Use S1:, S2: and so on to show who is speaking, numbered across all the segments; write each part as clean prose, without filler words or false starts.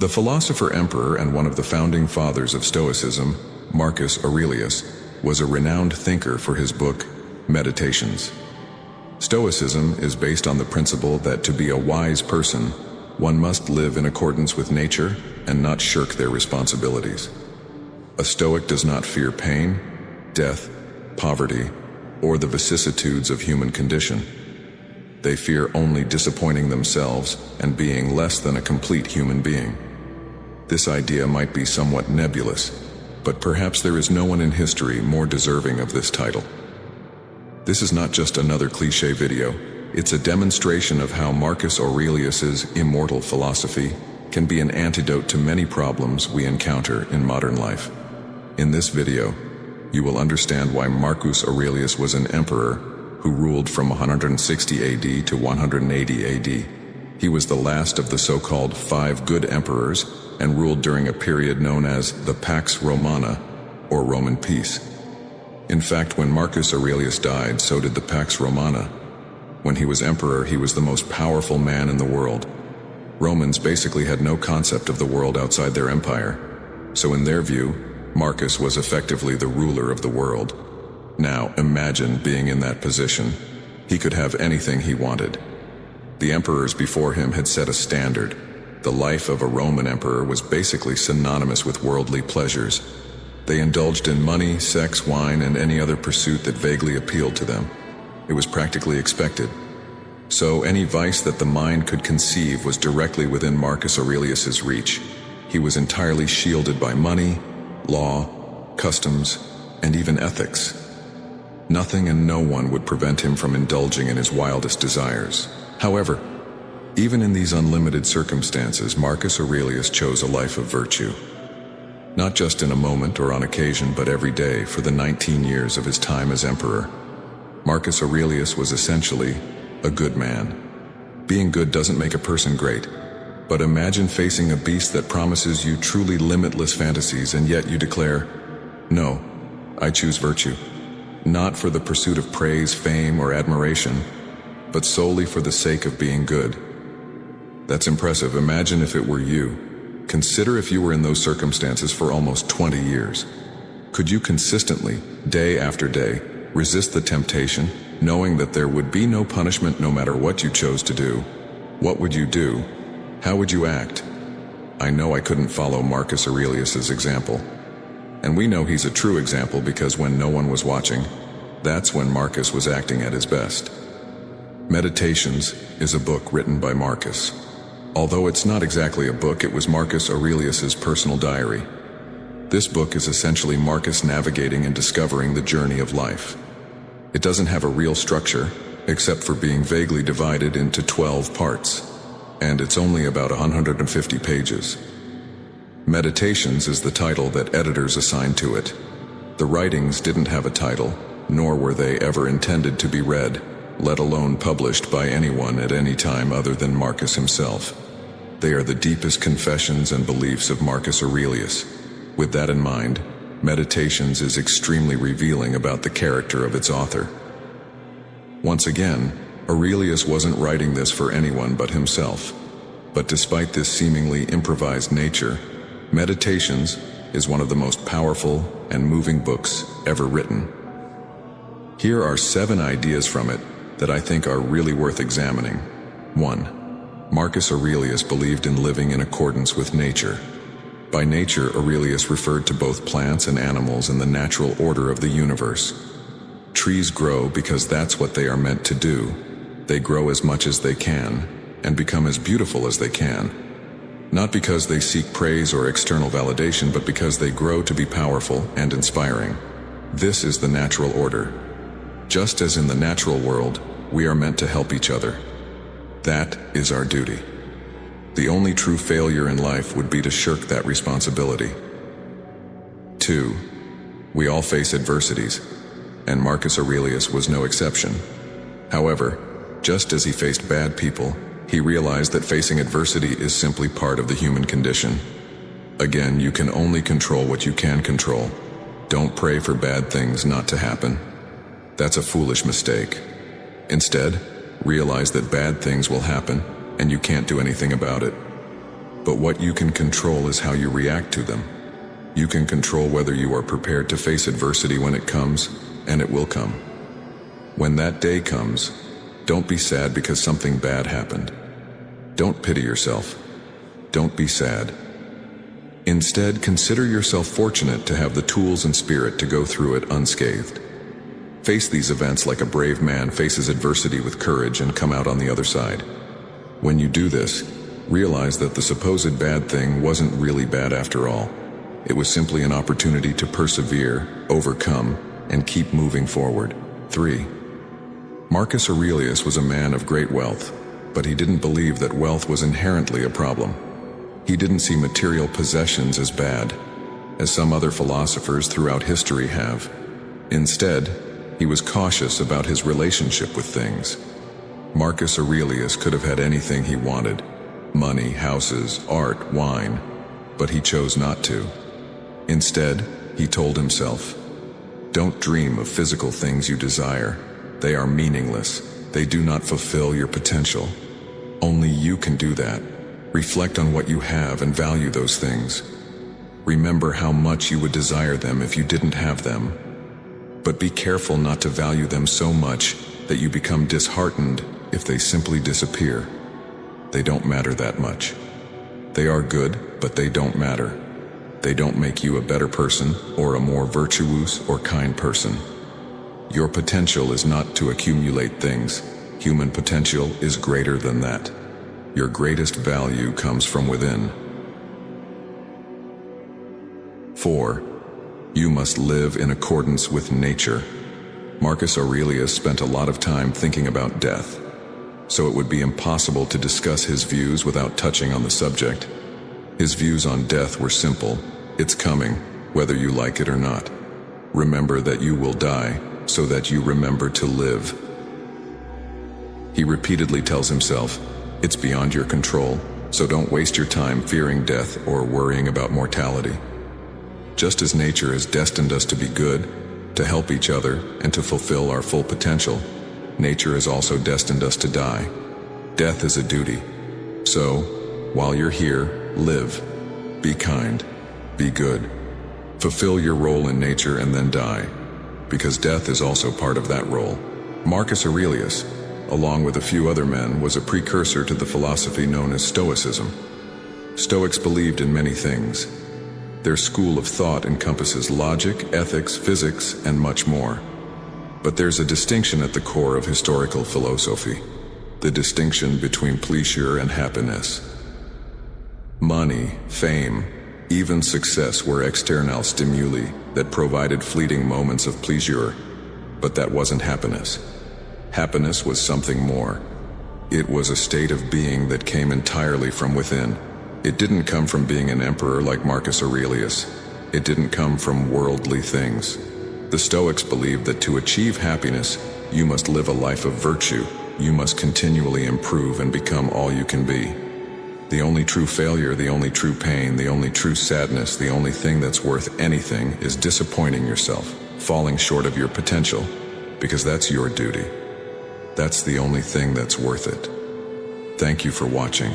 S1: The philosopher-emperor and one of the founding fathers of Stoicism, Marcus Aurelius, was a renowned thinker for his book, Meditations. Stoicism is based on the principle that to be a wise person, one must live in accordance with nature and not shirk their responsibilities. A Stoic does not fear pain, death, poverty, or the vicissitudes of human condition. They fear only disappointing themselves and being less than a complete human being. This idea might be somewhat nebulous, but perhaps there is no one in history more deserving of this title. This is not just another cliché video, it's a demonstration of how Marcus Aurelius's immortal philosophy can be an antidote to many problems we encounter in modern life. In this video, you will understand why Marcus Aurelius was an emperor who ruled from 160 AD to 180 AD. He was the last of the so-called 5 good emperors and ruled during a period known as the Pax Romana, or Roman peace. In fact, when Marcus Aurelius died, so did the Pax Romana. When he was emperor, he was the most powerful man in the world. Romans basically had no concept of the world outside their empire. So in their view, Marcus was effectively the ruler of the world. Now, imagine being in that position. He could have anything he wanted. The emperors before him had set a standard. The life of a Roman emperor was basically synonymous with worldly pleasures. They indulged in money, sex, wine, and any other pursuit that vaguely appealed to them. It was practically expected. So any vice that the mind could conceive was directly within Marcus Aurelius's reach. He was entirely shielded by money, law, customs, and even ethics. Nothing and no one would prevent him from indulging in his wildest desires. However, even in these unlimited circumstances, Marcus Aurelius chose a life of virtue. Not just in a moment or on occasion, but every day for the 19 years of his time as emperor. Marcus Aurelius was essentially a good man. Being good doesn't make a person great, but imagine facing a beast that promises you truly limitless fantasies, and yet you declare, "No, I choose virtue." Not for the pursuit of praise, fame, or admiration, but solely for the sake of being good. That's impressive. Imagine if it were you. Consider if you were in those circumstances for almost 20 years. Could you consistently, day after day, resist the temptation, knowing that there would be no punishment no matter what you chose to do? What would you do? How would you act? I know I couldn't follow Marcus Aurelius's example. And we know he's a true example because when no one was watching, that's when Marcus was acting at his best. Meditations is a book written by Marcus. Although it's not exactly a book, it was Marcus Aurelius's personal diary. This book is essentially Marcus navigating and discovering the journey of life. It doesn't have a real structure, except for being vaguely divided into 12 parts, and it's only about 150 pages. Meditations is the title that editors assigned to it. The writings didn't have a title, nor were they ever intended to be read, let alone published by anyone at any time other than Marcus himself. They are the deepest confessions and beliefs of Marcus Aurelius. With that in mind, Meditations is extremely revealing about the character of its author. Once again, Aurelius wasn't writing this for anyone but himself. But despite this seemingly improvised nature, Meditations is one of the most powerful and moving books ever written. Here are 7 ideas from it that I think are really worth examining. 1. Marcus Aurelius believed in living in accordance with nature. By nature, Aurelius referred to both plants and animals in the natural order of the universe. Trees grow because that's what they are meant to do. They grow as much as they can and become as beautiful as they can. Not because they seek praise or external validation, but because they grow to be powerful and inspiring. This is the natural order. Just as in the natural world, we are meant to help each other. That is our duty. The only true failure in life would be to shirk that responsibility. 2. We all face adversities, and Marcus Aurelius was no exception. However, just as he faced bad people, he realized that facing adversity is simply part of the human condition. Again, you can only control what you can control. Don't pray for bad things not to happen. That's a foolish mistake. Instead, realize that bad things will happen, and you can't do anything about it. But what you can control is how you react to them. You can control whether you are prepared to face adversity when it comes, and it will come. When that day comes, don't be sad because something bad happened. Don't pity yourself. Don't be sad. Instead, consider yourself fortunate to have the tools and spirit to go through it unscathed. Face these events like a brave man faces adversity with courage and come out on the other side. When you do this, realize that the supposed bad thing wasn't really bad after all. It was simply an opportunity to persevere, overcome, and keep moving forward. 3. Marcus Aurelius was a man of great wealth, but he didn't believe that wealth was inherently a problem. He didn't see material possessions as bad, as some other philosophers throughout history have. Instead, he was cautious about his relationship with things. Marcus Aurelius could have had anything he wanted: money, houses, art, wine, but he chose not to. Instead, he told himself, "Don't dream of physical things you desire. They are meaningless. They do not fulfill your potential. Only you can do that. Reflect on what you have and value those things. Remember how much you would desire them if you didn't have them. But be careful not to value them so much that you become disheartened if they simply disappear. They don't matter that much. They are good, but they don't matter. They don't make you a better person or a more virtuous or kind person. Your potential is not to accumulate things. Human potential is greater than that. Your greatest value comes from within." 4. You must live in accordance with nature. Marcus Aurelius spent a lot of time thinking about death, so it would be impossible to discuss his views without touching on the subject. His views on death were simple: it's coming, whether you like it or not. Remember that you will die, so that you remember to live. He repeatedly tells himself, it's beyond your control, so don't waste your time fearing death or worrying about mortality. Just as nature has destined us to be good, to help each other, and to fulfill our full potential, nature has also destined us to die. Death is a duty. So, while you're here, live. Be kind. Be good. Fulfill your role in nature and then die, because death is also part of that role. Marcus Aurelius, along with a few other men, was a precursor to the philosophy known as Stoicism. Stoics believed in many things. Their school of thought encompasses logic, ethics, physics, and much more. But there's a distinction at the core of historical philosophy: the distinction between pleasure and happiness. Money, fame, even success were external stimuli that provided fleeting moments of pleasure, but that wasn't happiness. Happiness was something more. It was a state of being that came entirely from within. It didn't come from being an emperor like Marcus Aurelius. It didn't come from worldly things. The Stoics believed that to achieve happiness, you must live a life of virtue. You must continually improve and become all you can be. The only true failure, the only true pain, the only true sadness, the only thing that's worth anything is disappointing yourself, falling short of your potential, because that's your duty. That's the only thing that's worth it. Thank you for watching.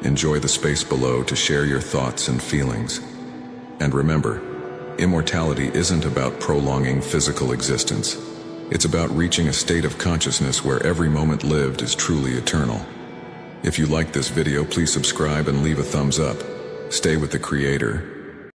S1: Enjoy the space below to share your thoughts and feelings. And remember, immortality isn't about prolonging physical existence. It's about reaching a state of consciousness where every moment lived is truly eternal. If you liked this video, please subscribe and leave a thumbs up. Stay with the Creator.